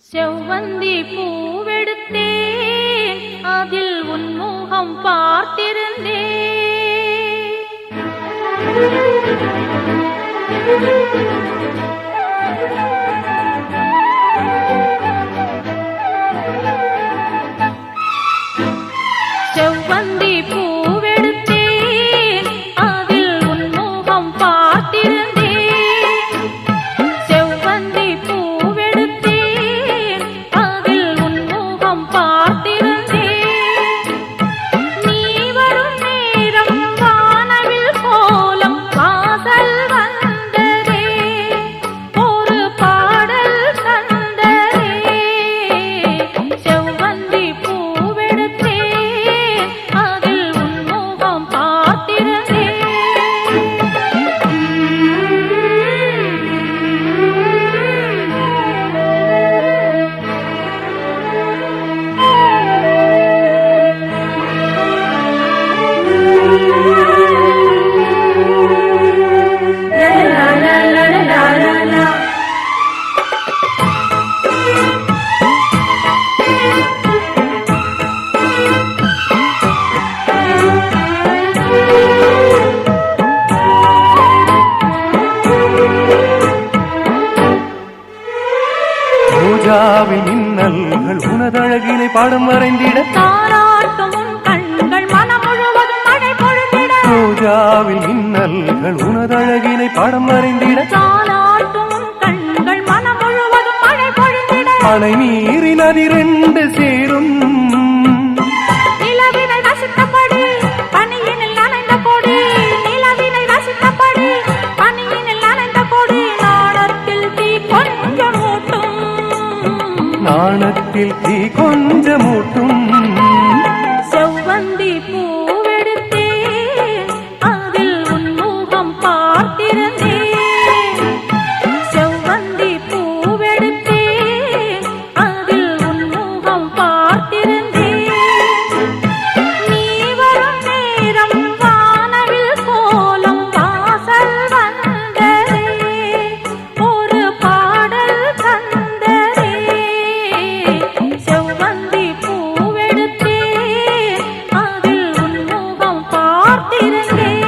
செவ்வந்தி பூவெடுத்தேன், அதில் உன் முகம் பார்த்திருந்தேன். செவ்வந்தி பூவெடுத்தேன், அதில் உன் முகம் பார்த்திருந்தேன். செவ்வந்தி பூவெடுத்தேன், அதில் உன் முகம் பார்த்திருந்தேன். நீ வரும் நேரம் வானவில் கோலம் வாசல் வந்ததே, ஒரு பாடல் தந்ததே. செவ்வந்தி பூவெடுத்தேன், அதில் உன் முகம் பார்த்திருந்தேன். ரோஜாவின் மின்னல்கள் உனதழகினை பாடம் வரைந்திட, தாராட்டும் உன் கண்கள் மனம் முழுவதும் மழை பொழிந்திட. ரோஜாவின் மின்னல்கள் உனதழகினை பாடம் வரைந்திட, தாராட்டும் உன் கண்கள் மனம் முழுவதும் மழை பொழிந்திட. அணை நீரின் அதிரண்டு சேரும், நிலவினை ரசித்தபடி பனியினில் நனைந்த கொடி. நிலவினை ரசித்தபடி பனியினில் நனைந்த கொடி. நாணத்தில் தீ கொஞ்சம் ஊட்டும், நாணத்தில் தீ கொஞ்சமூட்டும். செவ்வந்தி பூவெடுத்தேன், அதில் உன் முகம் பார்த்திருந்தேன். செவ்வந்தி பூவெடுத்தேன், அதில் உன் முகம் பார்த்திருந்தேன். நீ வரும் நேரம் வானவில் கோலம் வாசல் வந்ததே, ஒரு பாடல் தந்ததே. செவ்வந்தி பூவெடுத்தேன், அதில் உன் முகம் பார்த்திருந்தேன்.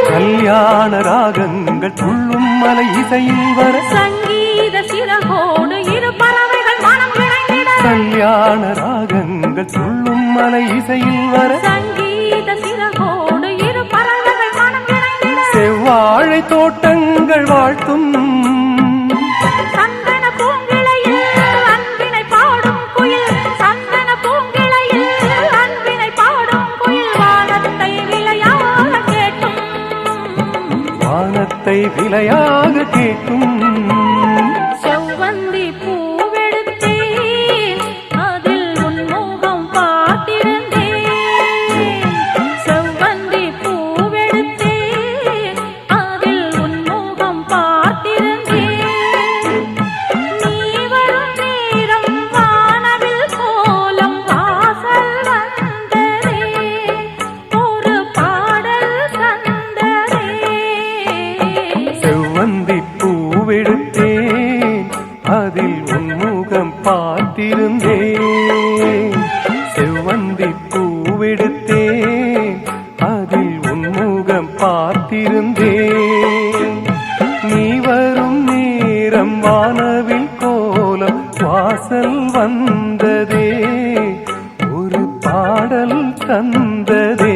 கல்யாண ராகங்கள் துள்ளும் மலை இசையில் வர, சங்கீத சிறகோடு இரு பறவைகள் மனம் இணைந்திட. கல்யாண ராகங்கள் துள்ளும் மலை இசையில் வர, சங்கீத சிறகோடு இரு பறவைகள் மனம் இணைந்திட. செவ்வாழை தோட்டங்கள் வாழ்த்தும், சந்தன பூங்கிளையில் அன்பினை பாடும் குயில். சந்தன பூங்கிளையில் அன்பினை பாடும் குயில். வானத்தை விளையாக கேட்டும், வானத்தை விலையாக கேட்கும். செவ்வந்தி பூவெடுத்தேன், அதில் உன் முகம் பார்த்திருந்தேன். செவ்வந்தி பூவெடுத்தேன், அதில் உன் முகம் பார்த்திருந்தேன். நீ வரும் நேரம் வானவில் கோலம் வாசல் வந்ததே, ஒரு பாடல் தந்ததே. செவ்வந்தி பூவெடுத்தேன், அதில் உன் முகம் பார்த்திருந்தேன். செவ்வந்தி பூவெடுத்தேன், அதில் உன் முகம் பார்த்திருந்தேன். நீ வரும் நேரம் வானவில் கோலம் வாசல் வந்ததே, ஒரு பாடல் தந்ததே.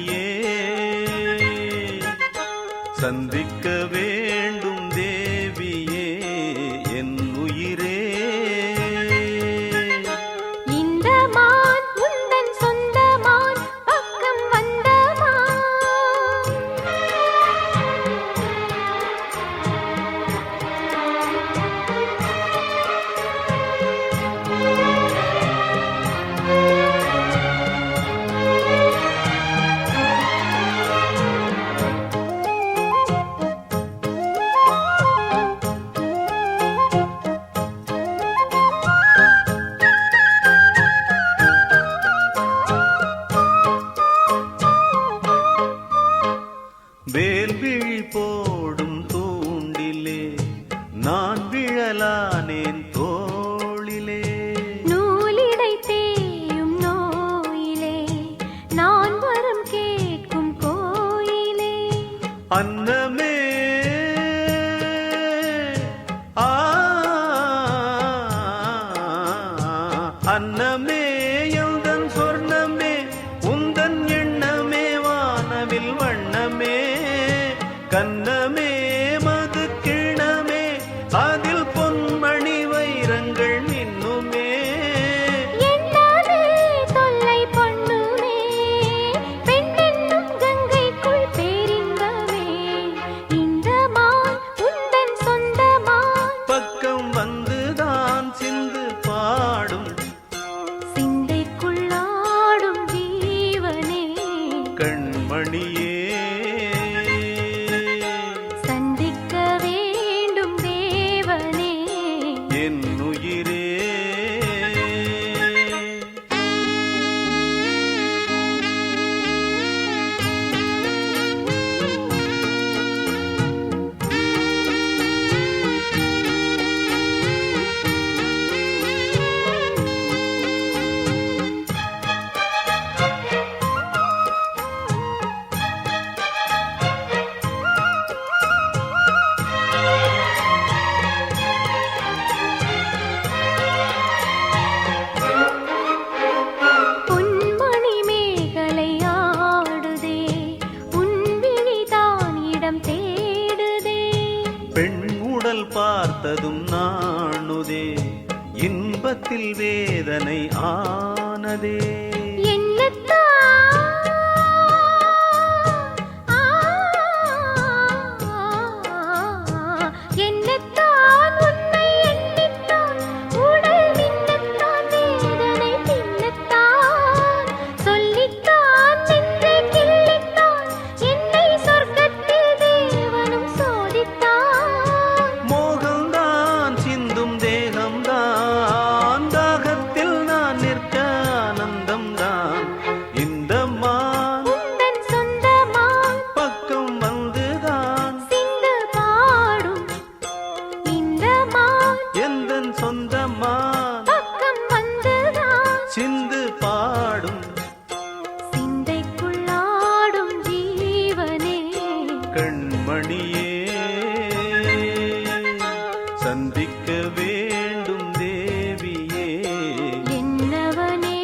கண்மணியே சந்திக்க வேண்டும் தேவியே என் உயிரே. இந்த மான் உந்தன் சொந்த மான் பக்கம் வந்த மான். வேல்விழி போடும் தூண்டிலே நான் விழலானேன் தோளிலே. நூலிடை தேயும் நோயிலே நான் வரம் கேட்கும் கோயிலே. அன்னமே அன்னமே எந்தன் சொர்ணமே உந்தன் எண்ணமே வானவில் வண்ணமே. கண்ணமே மது கிணமே அதில் பொன்மணி வைரங்கள் மின்னுமே. எண்ணாதே தொல்லை பொண்ணுமே பெண்ணென்னும் கங்கைக்குள் பேரின்பமே. இந்த மான் உந்தன் சொந்த மான் பக்கம் வந்துதான் சிந்து பாடும் சிந்தைக்குள்ளாடும் ஜீவனே. கண்மணியே சந்திக்க வேண்டும் தேவனே என் உயிரே. பொன்மணி மேகலை ஆடுதே உன் விழிதான் இடம் தேடுதே. பெண் உடல் பார்த்ததும் நாணுதே இன்பத்தில் வேதனை ஆனதே. என்னத்தான் உன்னை எண்ணித்தான் உடல் மின்னத்தான் வேதனை பின்னத்தான் சொல்லித்தான் நின்றே கிள்ளித்தான் என்னை சொர்க்கத்தில் தேவனும் சோதித்தான். மோகம்தான் சிந்தும் தேகம்தான் தாகத்தில் நான் நிற்க ஆனந்தம்தான். இந்த மான் உந்தன் சொந்த மான் பக்கம் வந்துதான் சிந்து பாடும். இந்த மான் எந்தன் சொந்த மான் பக்கம் வந்துதான் சிந்து பாடும் சிந்தைக்குள்ளாடும் ஜீவனே. கண்மணியே சந்திக்க வேண்டும் தேவியே. என்னவனே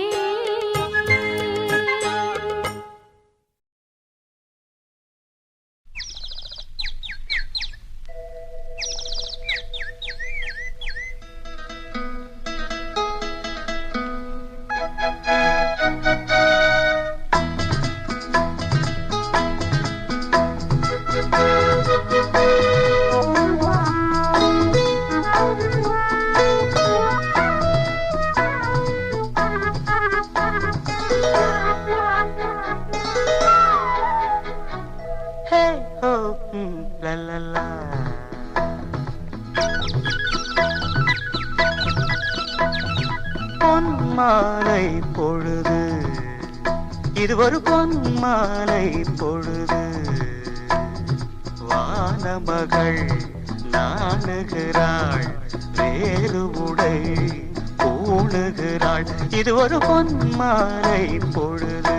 பொன்மாலை பொழுது இது ஒரு பொன்மாலை பொழுது. வானமகள் நாணுகிறாள் வேறு உடை பூணுகிறாள். இது ஒரு பொன்மாலை பொழுது.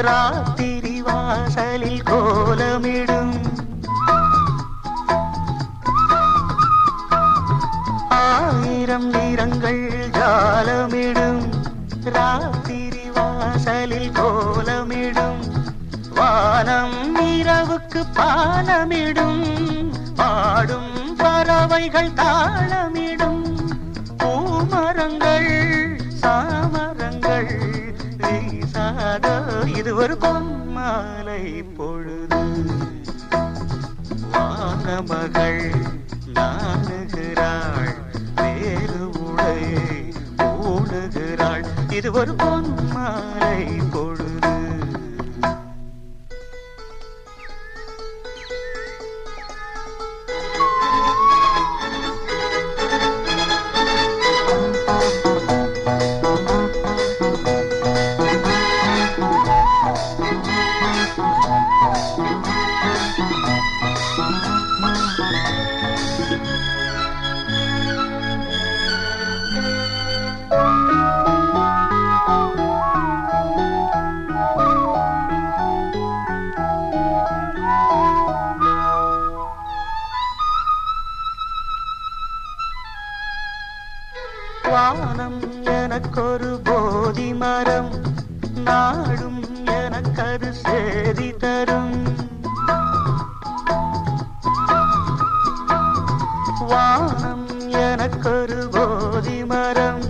ராத்திரி வாசலில் கோலமிடும் ஆயிரம் நிறங்கள் ஜாலமிடும் ராத்திரி வாசலில் கோலமிடும் வானம் இரவுக்கு பாலமிடும் பாடும் பறவைகள் தாளமிடும் பூமரங்கள் சாமரங்கள் வீசாத இது ஒரு பொன்மாலை பொழுது வானமகள் நாணுகிறாள் வேறு உடை ஊடுகிறாள் இது ஒரு பொன்மாலை பொழுது வானம் எனக்கொரு போதி மரம் நாடும் எனக்கது சேதி தரும் வானம் எனக்கொரு போதி மரம்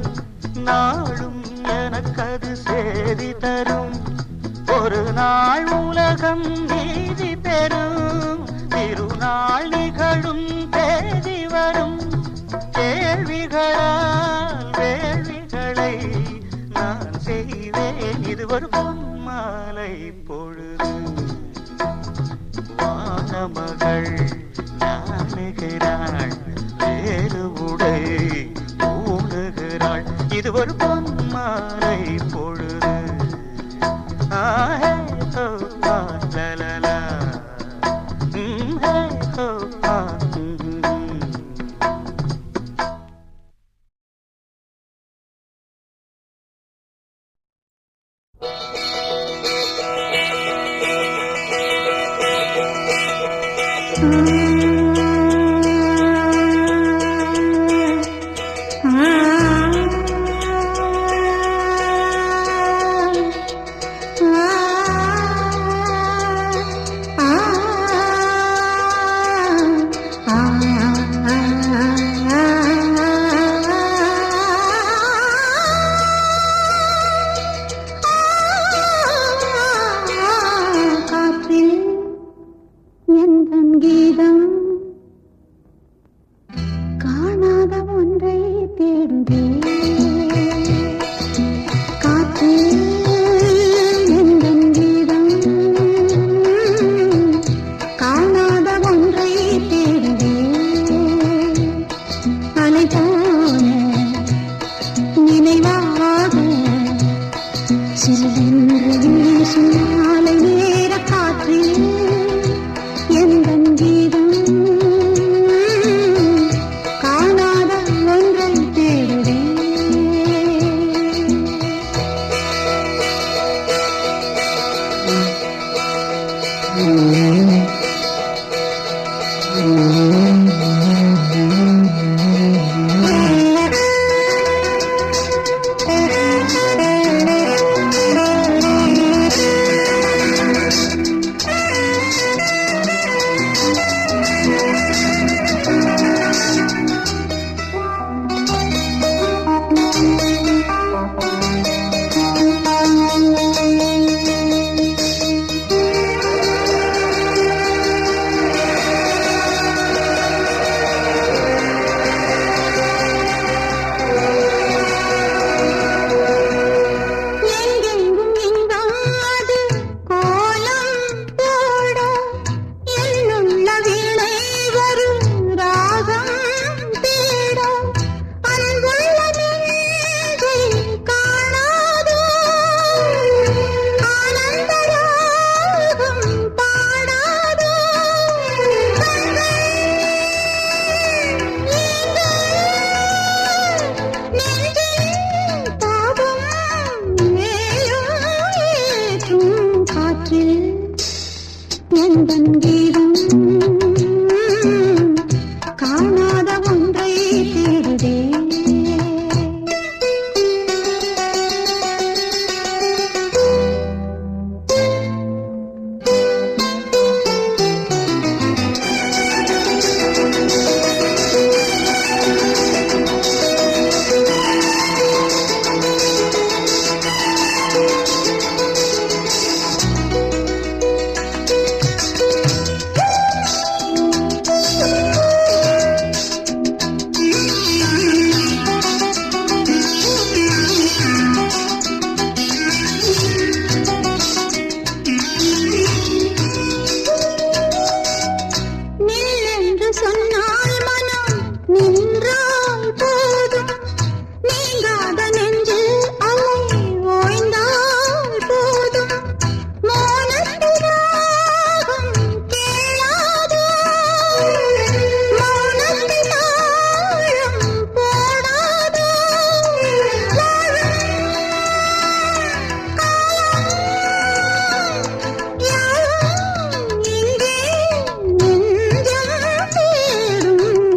நாடும் எனக்கது சேதி தரும் ஒரு நாள் உலகம் நீதி பெறும் திருநாள் நிகழும் தேதி வரும் கேள்விகளால் வேள்விகளை நான் செய்வேன் இது ஒரு பொன்மாலை பொழுது வானமகள் நாணுகிறாள் வேறு உடை ஊடுகிறாள் இது ஒரு பொன்மாலை பொழுது ஆஹே ஹோ ஆ லலலா ஹே ஹோ ஆ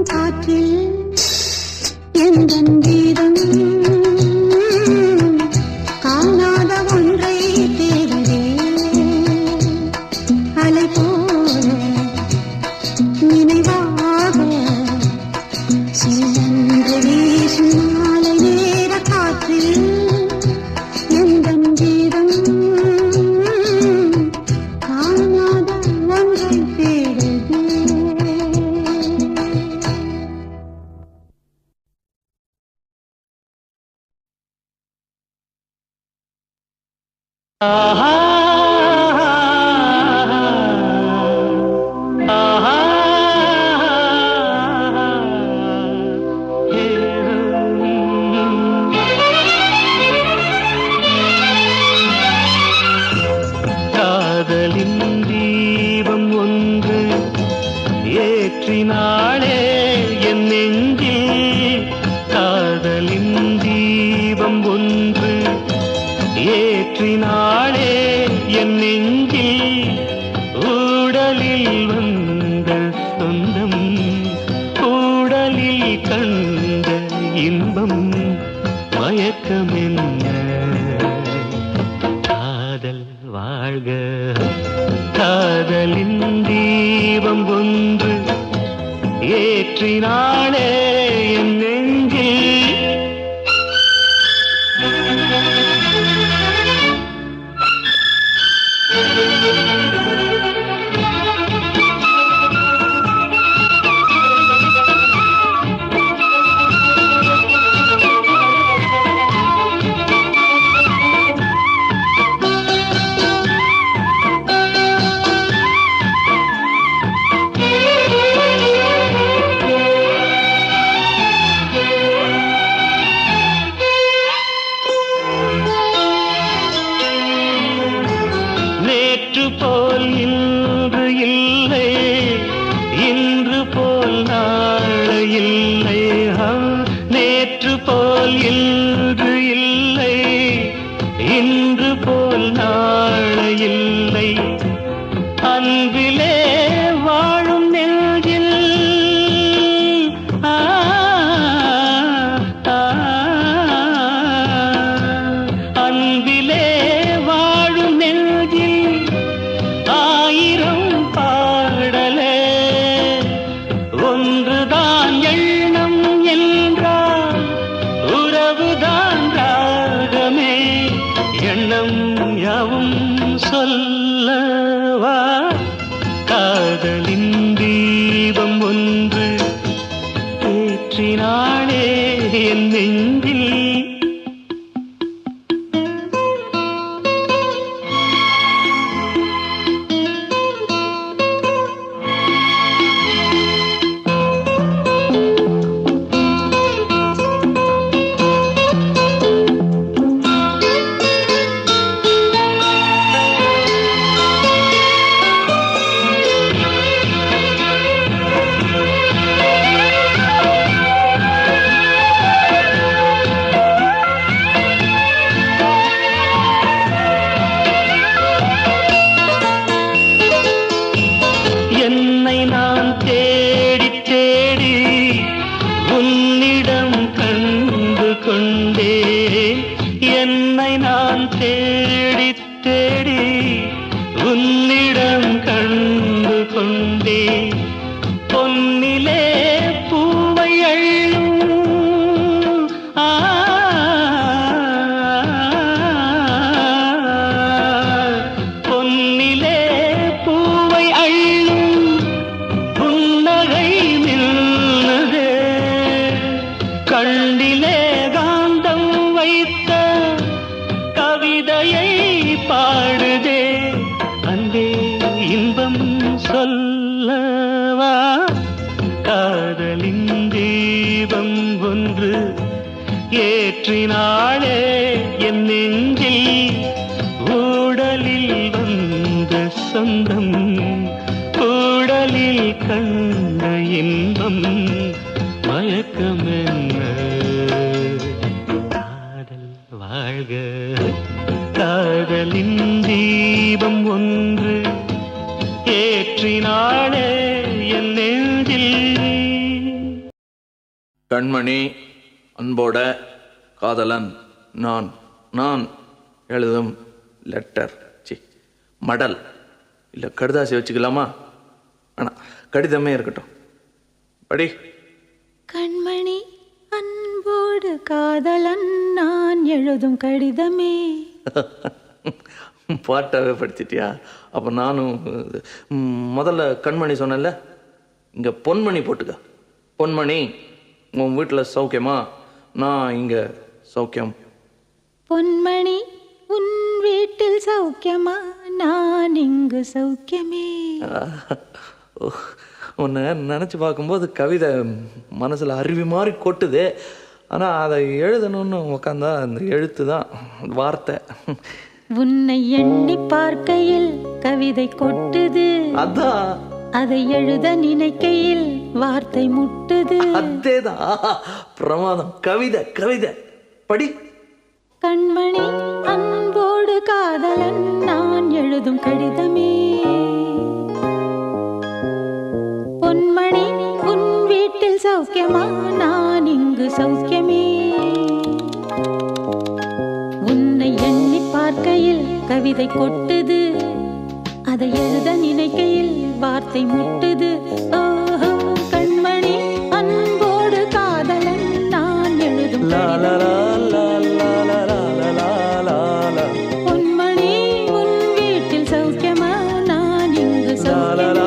காற்றில் எந்தன் கீதம் காணாத ஒன்றை தேடுதே. காதலின் தீபம் ஒன்று ஏற்றினாளே என் நெஞ்சில். காதலின் தீபம் ஒன்று ஏற்றினாளே என் நெஞ்சில். ஊடலில் வந்த சொந்தம் கூடலில் கண்ட இன்பம் மயக்கமென்ன. காதல் வாழ்க காதலின் தீபம் ஒன்று ஏற்றினாளே என் நெஞ்சில். நேற்று போல் இன்று இல்லை, இன்று போல் நாளை இல்லை. நேற்று போல் இன்று இல்லை, இன்று போல் நாளை இல்லை. அன்பிலே வாழும் நெஞ்சில் அன்பிலே வாழும் நெஞ்சில் ஆயிரம் பாடலே. ஒன்றுதான் எண்ணம் என்றால் உறவுதான் ராகமே. எண்ணம் யாவும் சொல்லவா. காதலின் தீபம் ஒன்று ஏற்றினாளே என் நெஞ்சில். அன்பே பொன்னிலே பூவை அள்ளும் பொன்னிலே பூவை அள்ளும் புன்னகை நின்றதே கண்ணிலே காந்தம் வைத்த கவிதையை பாடுதே அன்பே இன்பம் சொல்லவா காதலின் தீபம் ஒன்று ஏற்றினாளே என் நெஞ்சில் ஊடலில் வந்த சொந்தம் ஊடலில் கண்ட இன்பம் மயக்கம் என்ன காதல் வாழ்க காதலின் தீபம் ஒன்று ஏற்றினாளே என் நெஞ்சில். கண்மணி அன்போட காதலன் நான் நான் எழுதும் லெட்டர் மடல் இல்லை கடுதாசி வச்சுக்கலாமா? ஆனால் கடிதமே இருக்கட்டும். படி. கண்மணி அன்போடு காதலன் நான் எழுதும் கடிதமே. பாட்டாவே படிச்சிட்டியா? அப்போ நானும் முதல்ல கண்மணி சொன்னேன்ல, இங்கே பொன்மணி போட்டுக்க. பொன்மணி, உன் வீட்டில் சௌக்கியமா? நான் இங்கே சௌக்கியம். பொன்மணி, உன் வீட்டில் சௌக்கியமா? நான் இங்கு சௌக்கியமே. உன்னை நினச்சி பார்க்கும்போது கவிதை மனசில் அருவி மாதிரி கொட்டுது. ஆனால் அதை எழுதணும்னு உக்காந்தா அந்த எழுத்து தான் வார்த்தை. உன்னை எண்ணி பார்க்கையில் கவிதை கொட்டுது, அதான் அதை எழுத நினைக்கையில் வார்த்தை முட்டுது. அதேதான் பிரமாதம். கவிதை கவிதை படி. கண்மணி அன்போடு காதலன் நான் எழுதும் கடிதமே. பொன்மணி, உன் வீட்டில் சௌக்கியமா? நான் இங்கு சௌக்கியமே. உன்னை எண்ணி பார்க்கையில் கவிதை கொட்டுது, அதை எழுத நினைக்கையில் வார்த்தை முட்டுது. ஓஹோ, கண்மணி அன்போடு காதலன் நான் எழுதும் பொன்மணி, உன் வீட்டில் சௌக்கியமா? நான் இங்கு சௌக்கியமா.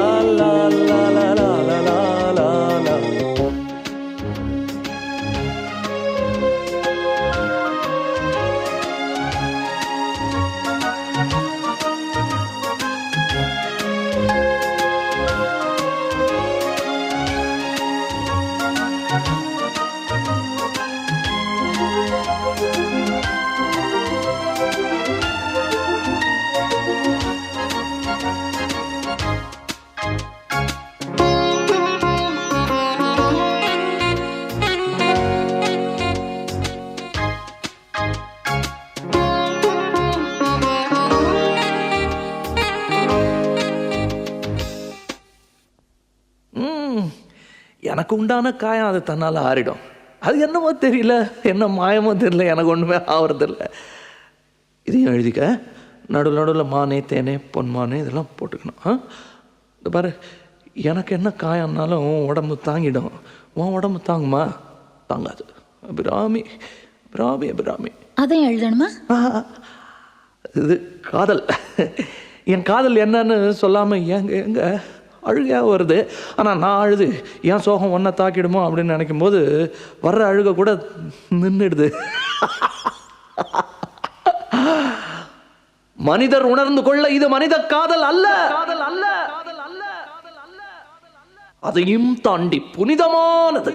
எனக்கு உண்டான காயம் அது தன்னால் ஆறிடும். அது என்னமோ தெரியல, என்ன மாயமோ தெரியல, எனக்கு ஒன்றுமே ஆகிறதில்ல. இதையும் எழுதிக்க. நடுவில் நடுவில் மானே தேனே பொன்மானே இதெல்லாம் போட்டுக்கணும். இந்த பாரு, எனக்கு என்ன காயம்னாலும் உடம்பு தாங்கிடும். உன் உடம்பு தாங்குமா? தாங்காது. அபிராமி அபிராமி அபிராமி. அதையும் எழுதணுமா? இது காதல். என் காதல் என்னன்னு சொல்லாமல் எங்க அழுகையாக வருது. ஆனால் நான் அழுது என் சோகம் ஒன்றை தாக்கிடுமோ அப்படின்னு நினைக்கும் போது வர்ற அழுக கூட நின்றுடுது. மனிதர் உணர்ந்து கொள்ள இது மனித காதல் அல்ல, காதல் அல்ல, அதையும் தாண்டி புனிதமானது.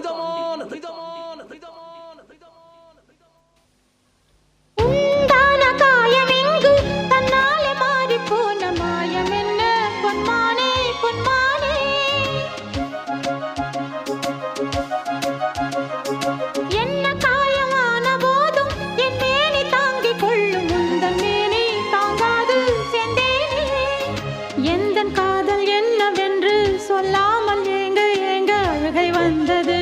காதல் என்னவென்று சொல்லாமல் ஏங்க ஏங்க அழுகை வந்தது.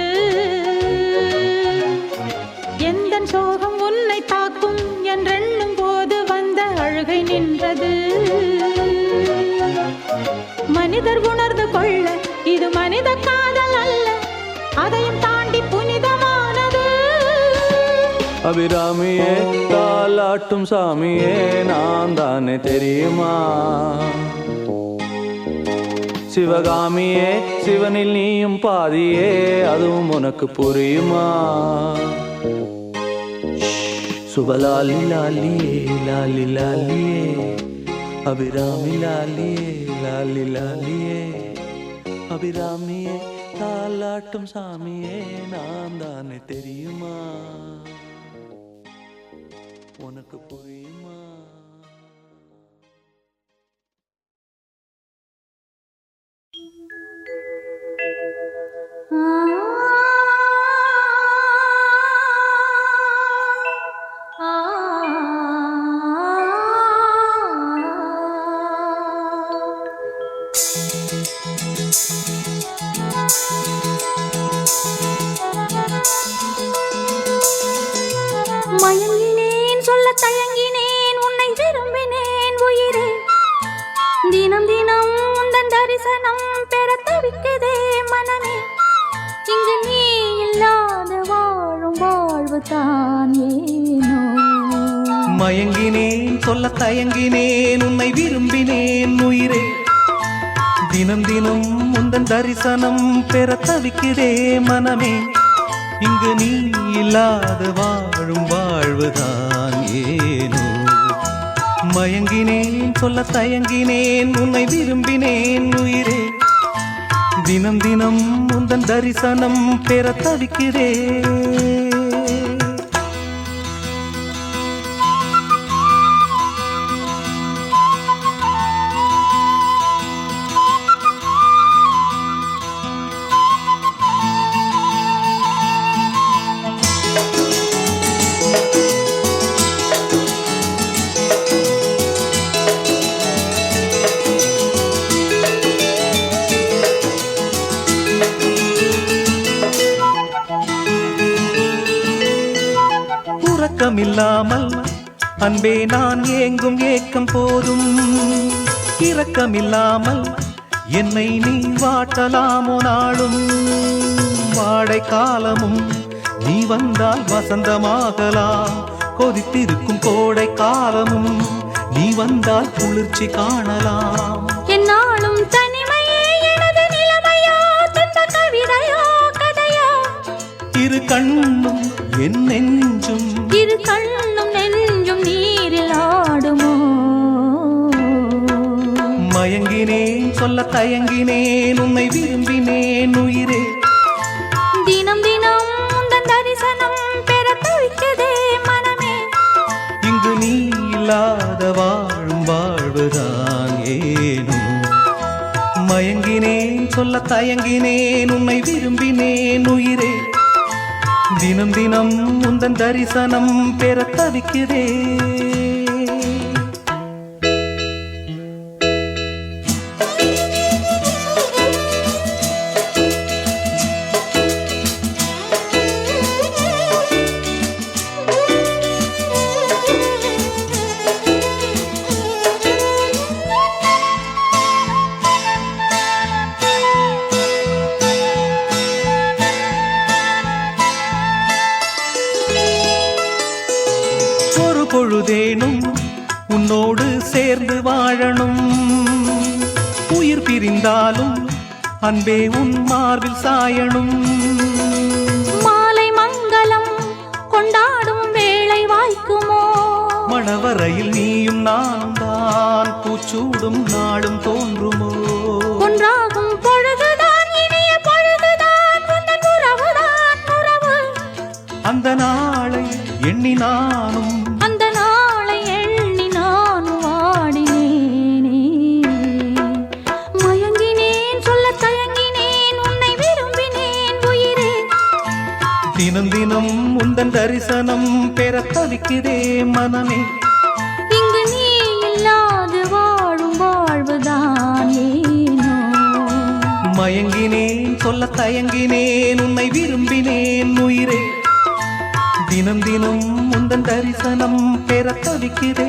மனிதர் உணர்ந்து கொள்ள இது மனித காதல் அல்ல, அதையும் தாண்டி புனிதமானது. அபிராமியே தாலாட்டும் சாமியே நான் தானே தெரியுமா? சிவகாமியே சிவனில் நீயும் பாதியே அதுவும் உனக்கு புரியுமா? சுபலாலி லாலியே லாலி லாலியே அபிராமி லாலியே லாலி லாலியே அபிராமியே தாலாட்டும் சாமியே நான் தானே தெரியுமா? உனக்கு புரியுமா? மயங்கினேன் சொல்ல தயங்கினேன் உன்னை விரும்பினேன் உயிரே, தினம் தினம் உந்தன் தரிசனம் பெற தவிக்குதே மனமே, இங்கு நீ இல்லாத வாழும் வாழ்வு தான் ஏனோ. மயங்கினேன் சொல்ல தயங்கினேன் உன்னை விரும்பினேன் உயிரே, தினம் தினம் உந்தன் தரிசனம் பெற தவிக்குதே மனமே, இங்கு நீ இல்லாத வாழும் வாழ்வுதான் ஏனோ. மயங்கினேன் சொல்ல தயங்கினேன் உன்னை விரும்பினேன் உயிரே, தினம் தினம் உந்தன் தரிசனம் பெற தவிக்கிறே. இரக்கமில்லாமல் அன்பே நான் ஏங்கும் ஏக்கம் போதும், இரக்கமில்லாமல் என்னை நீ வாட்டலாமோ நாளும், வாடை காலமும் நீ வந்தால் வசந்தமாகலாம், கொதித்திருக்கும் கோடை காலமும் நீ வந்தால் குளிர்ச்சி காணலாம். என்னாலும் தனிமையே எனது நிலைமையோ, துன்ப கவிதையோ கதையோ, இரு கண்ணும் என் நெஞ்சும், இரு கண்ணும் நெஞ்சும் நீரில் ஆடுமோ. மயங்கினேன் சொல்ல தயங்கினேன் உன்னை விரும்பினேன் உயிரே, தினம் தினம் உந்தன் தரிசனம் பெற தவிக்குதே மனமே, இங்கு நீ இல்லாத வாழும் வாழ்வுதான் ஏனோ. மயங்கினேன் சொல்ல தயங்கினேன் உன்னை விரும்பினேன் உயிரே, தினம் தினம் உந்தன் தரிசனம் பெற தவிக்கிறே. பொழுதேனும் உன்னோடு சேர்ந்து வாழணும், உயிர் பிரிந்தாலும் அன்பே உன் மார்பில் சாயணும். மாலை மங்களம் கொண்டாடும் வேளை வாய்க்குமோ, மணவரையில் நீயும் நானும் தான் பூச்சூடும் நாளும் தோன்றுமோ. ஒன்றாகும் பொழுதுதான் இனிய பொழுதுதான் உந்தன் உறவுதான் உறவு, அந்த நாளை எண்ணி நானும், அந்த நாளை எண்ணி நானும் வாடினேனே. மயங்கினேன் சொல்ல தயங்கினேன் உன்னை விரும்பினேன் உயிரே, தினம் தினம் உந்தன் தரிசனம் பெற தவிக்கிறே மனமே, இங்கு நீ இல்லாது வாழும் வாழ்வுதான் ஏனோ. மயங்கினேன் சொல்ல தயங்கினேன் உன்னை விரும்பினேன் உயிரே, தினம் தினம் உந்தன் தரிசனம் பெற தவிக்கிறே.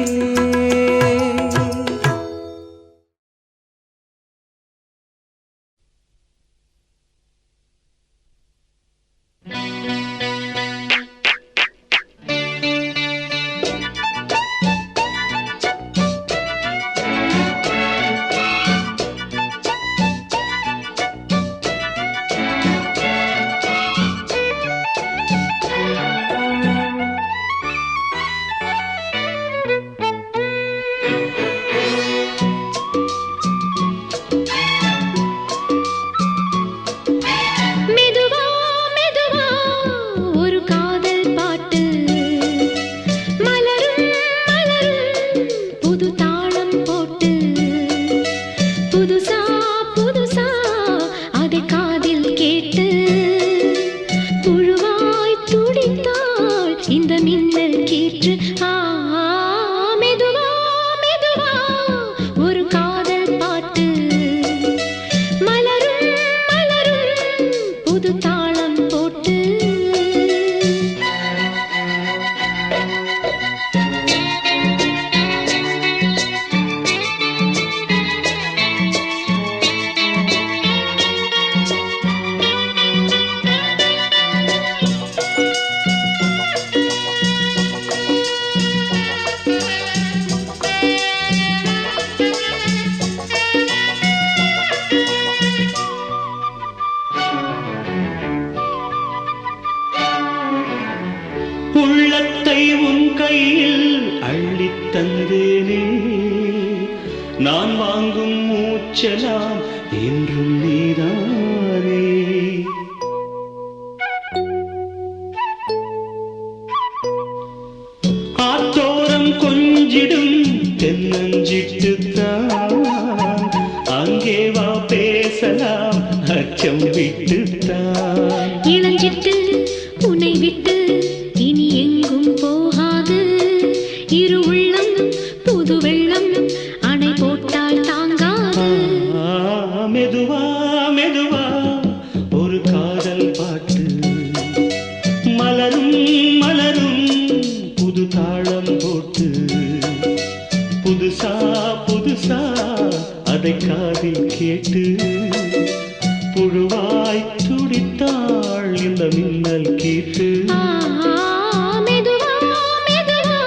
நான் வாங்கும் மூச்சலாம் என்றும் நீதானே. ஆத்தோரம் கொஞ்சிடும் தென்னஞ்சிட்டுத்தான் அங்கே வா பேசலாம் அச்சம் விட்டுத்தான். இளஞ்சிட்டு உன்னை விட்டு இனி எங்கும் போகாது. இரு உள்ளம் புது வெள்ளம் அணை போட்டால் தாங்காது. மெதுவா மெதுவா ஒரு காதல் பாட்டு மலரும் மலரும் புது தாளம் போட்டு புதுசா புதுசா அதை காதில் கேட்டு புழுவாய் துடித்தாள் இந்த மின்னல் கேட்டு. மெதுவா மெதுவா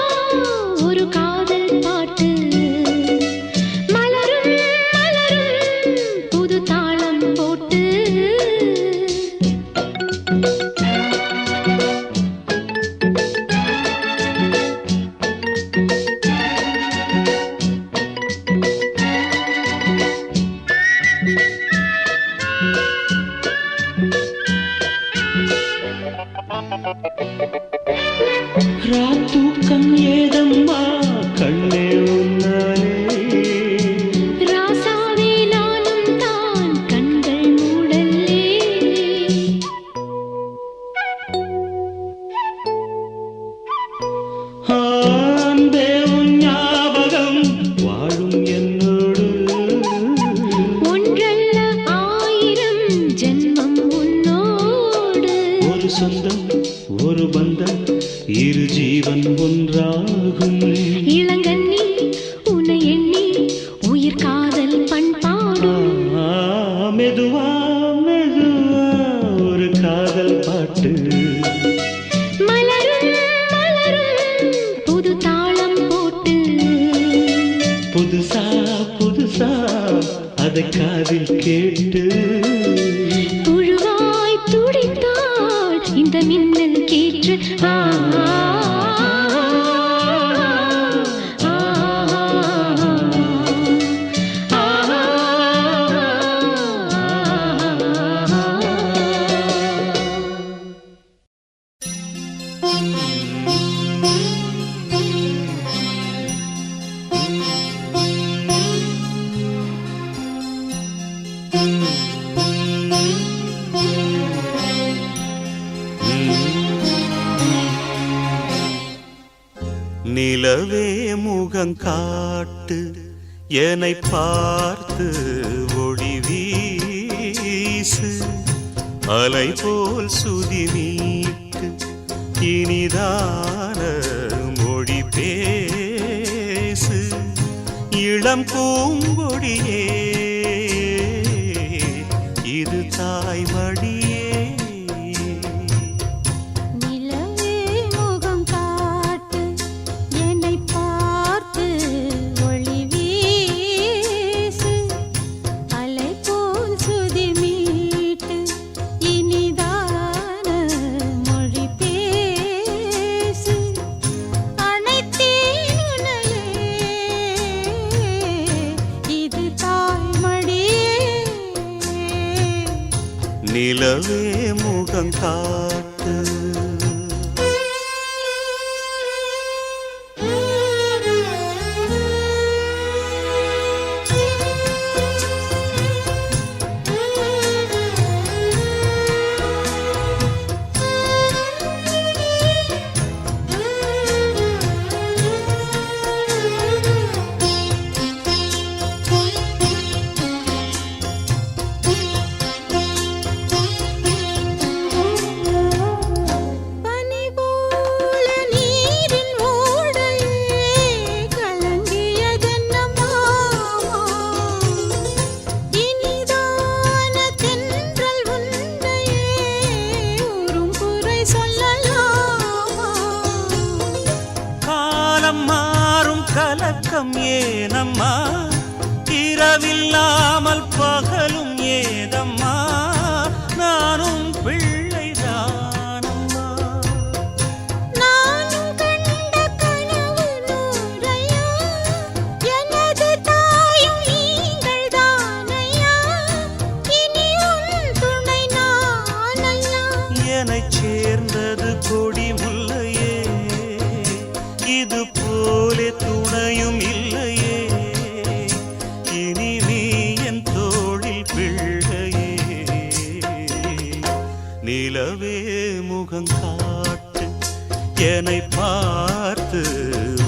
ஒரு காதல் பாட்டு மலரும் மலரும் புது தாளம் போட்டு. ராத்தூக்கம் ஏதம்மா கண்ணே உன்னாலே. ராசாவே நானும் தான் கண்கள் மூடல்லே. அன்பே உன் ஞாபகம் வாழும் என்னோடு. ஒன்றல்ல ஆயிரம் ஜென்மம் உன்னோடு. ஒரு சொந்தம் ஒரு பந்தம் இரு ஜீவன் ஒன்றாகும். இளங்கண்ணி உன்னை எண்ணி உயிர் காதல் பண்பாடும். மெதுவா மெதுவா ஒரு காதல் பாட்டு மலரும் மலரும் புது தாளம் போட்டு. புதுசா புதுசா அதை காதில் கேட்டு புழுவாய் துடித்தாள் இந்த மின்னல் கேற்று. நிலவே முகம் காட்டு என்னை பார்த்து ஒளி வீசு அலை போல் சுதி மீட்டு இனிதான மொழி பேசு இளம் பூங்கொடியே இது தாய்மடியே. நிலவே முகம் காட்டு. கலக்கம் ஏனம்மா இரவில்லாமல் பகலும் ஏதம்மா நானும் பிள்ளைதானம்மா. நானும் கண்ட கனவு நூறையா எனது தாயும் முகம் காட்டு என்னை பார்த்து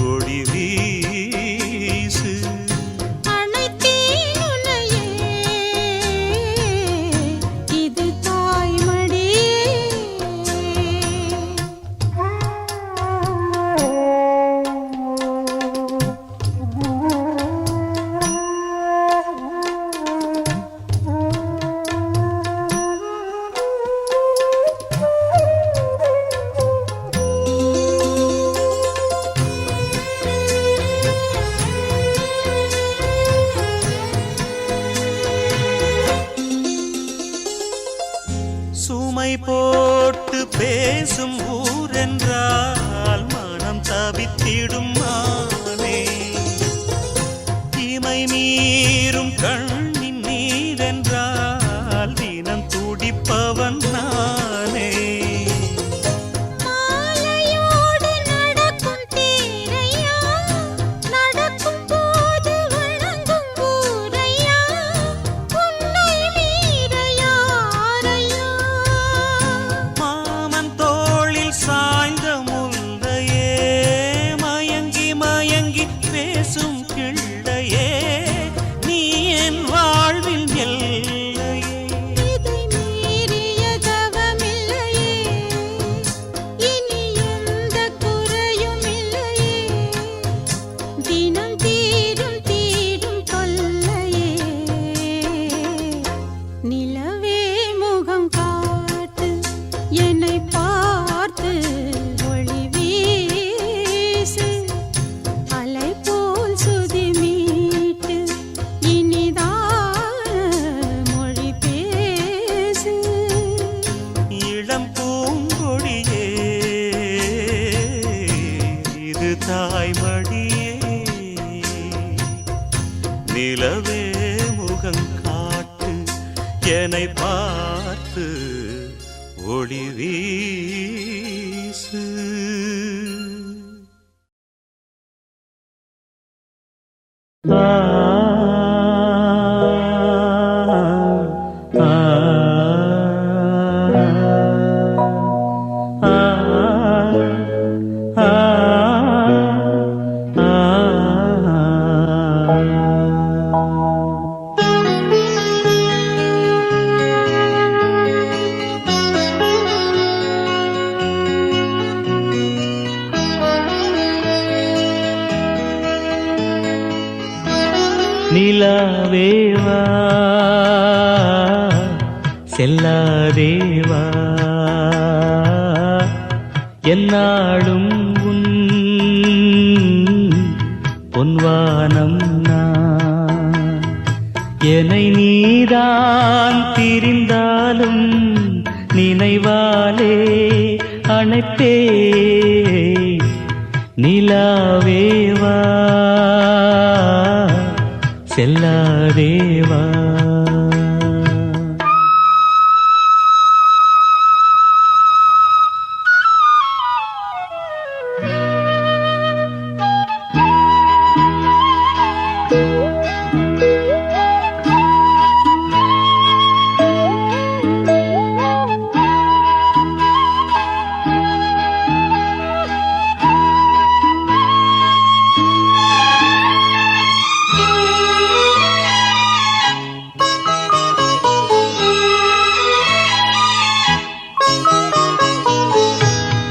ஒளி வீசு. அனைத்தேன் உன்னையே, இது தாய்மடி. சுமை போட்டு பேசும் ஊரென்றால் மனம் தவித்திடும் மானே. இமை மீறும் கண்ணின் நீரென்றால் தினம் துடிப்பவன் நானே. மாலையோடு நடக்கும் தேரையா, நடக்கும் போது வணங்கும் ஊரையா, உன்னை மீற யாரையா? மாமன் தோளில் சாய்ந்த முல்லையே, மயங்கி மயங்கி பேசும் கிள்ளையே, நீ என் வாழ்வில் எல்லையே. இதை மீறிய தவமில்லையே, இனி எந்த குறையும் இல்லையே. தினம் தீரும் தீரும் தொல்லையே. நிலவே முகம் காட்டு, என்னை பார்த்து ஒளி வீசு. அலை போல் சுதி மீட்டு இனிதான மொழி பேசு. இளம் பூங்கொடியே, இது தாய்மடியே. நிலவே முகம் காட்டு என்னை பார்த்து ஒளி வீசு. நிலாவேவா செல்லாதேவா, என்னாலும் உன் பொன்வானம் நான். என்னை நீதான் திரிந்தாலும் நினைவாலே அணைப்பே. நிலாவேவா செல்லாதேவா.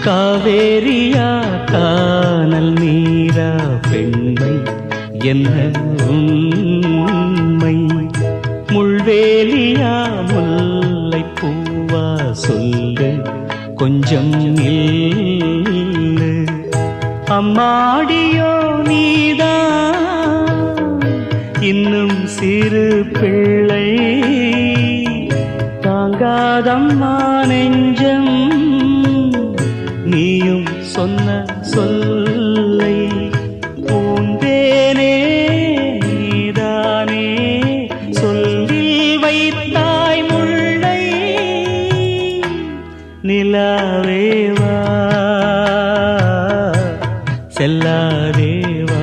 காவேரியா கானல் நீரா பெண்மை என்ன உண்மை? முள்வேலியா முல்லை பூவா சொல்லு கொஞ்சம் நில்லு. அம்மாடியோ நீதான் இன்னும் சிறு பிள்ளை, தாங்காதம்மா நெஞ்சம் நீயும் சொன்ன சொல்லை. பூந்தேனே நீதானே சொல்லில் வைத்தாய் முல்லை. நிலாவேவா செல்லாதேவா.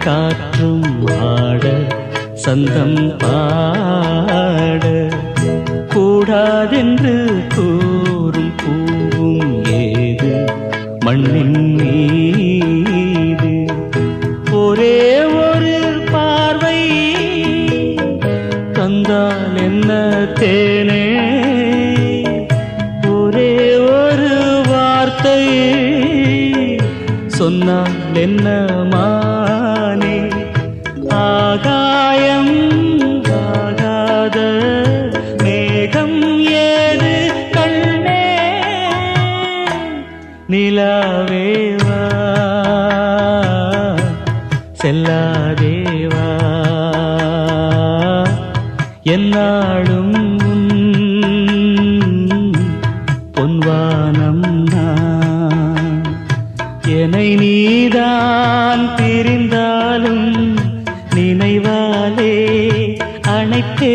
காற்றும் ஆட சந்தம் பாட கூடாதென்று கூறும் பூவும் ஏது மண்ணின் மீது ஒரே ஒரு பார்வை தந்தால் என்ன தேனே ஒரே ஒரு வார்த்தை சொன்னால் என்ன மானே ஆகாயம் ஆகாத மேகம் ஏது கண்ணே நிலாவேவா செல்லாதேவா என்னாலும் பொன்வானம் நான் என்னை நீதான் பிரிந்தாலும் நினைவாலே அணைத்தே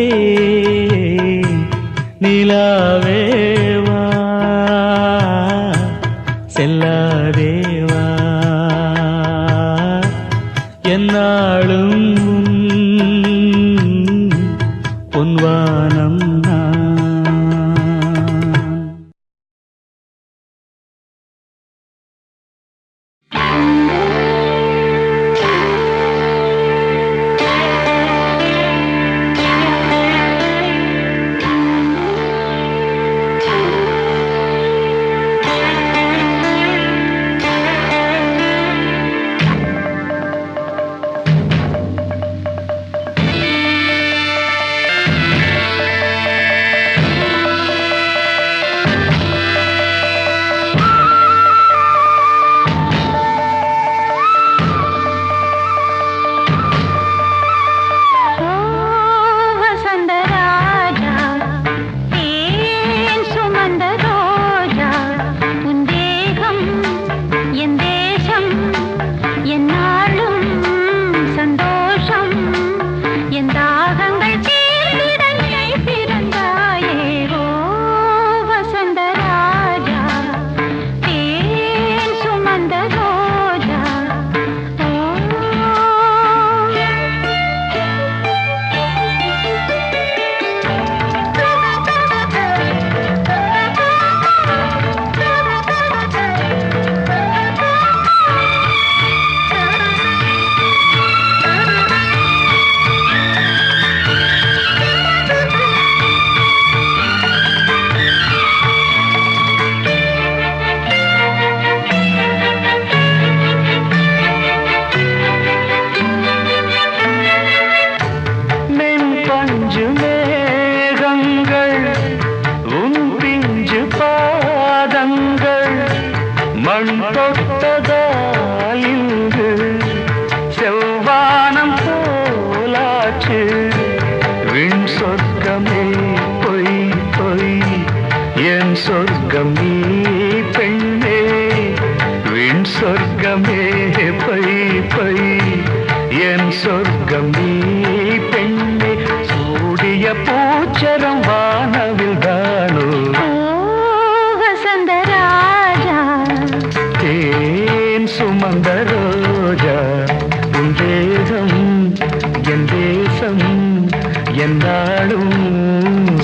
நிலாவேவா செல்லாதேவா என்னாலும் பொன்வானம் நான்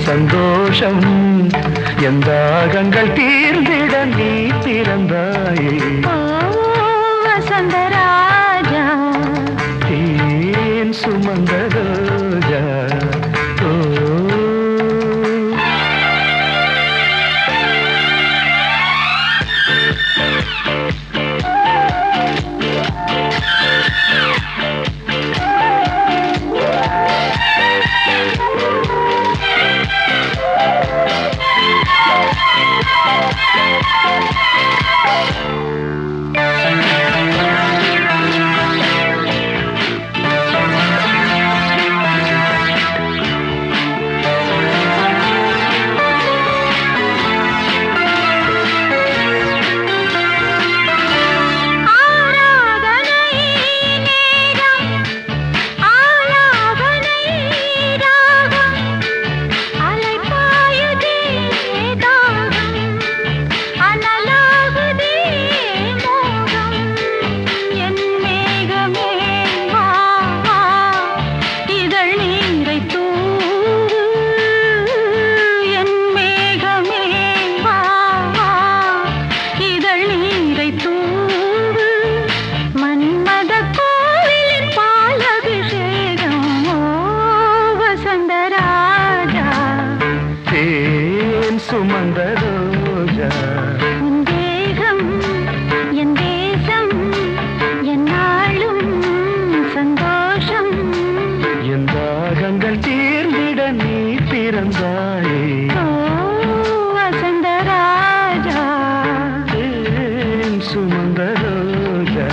சந்தோஷம் எந்தாகங்கள் தீர்ந்திட நீ பிறந்தாயே வசந்தராஜா தேன் சுமந்த ரோஜா பிறந்தாயே வசந்த ராஜா தேன் சுமந்த ரோஜா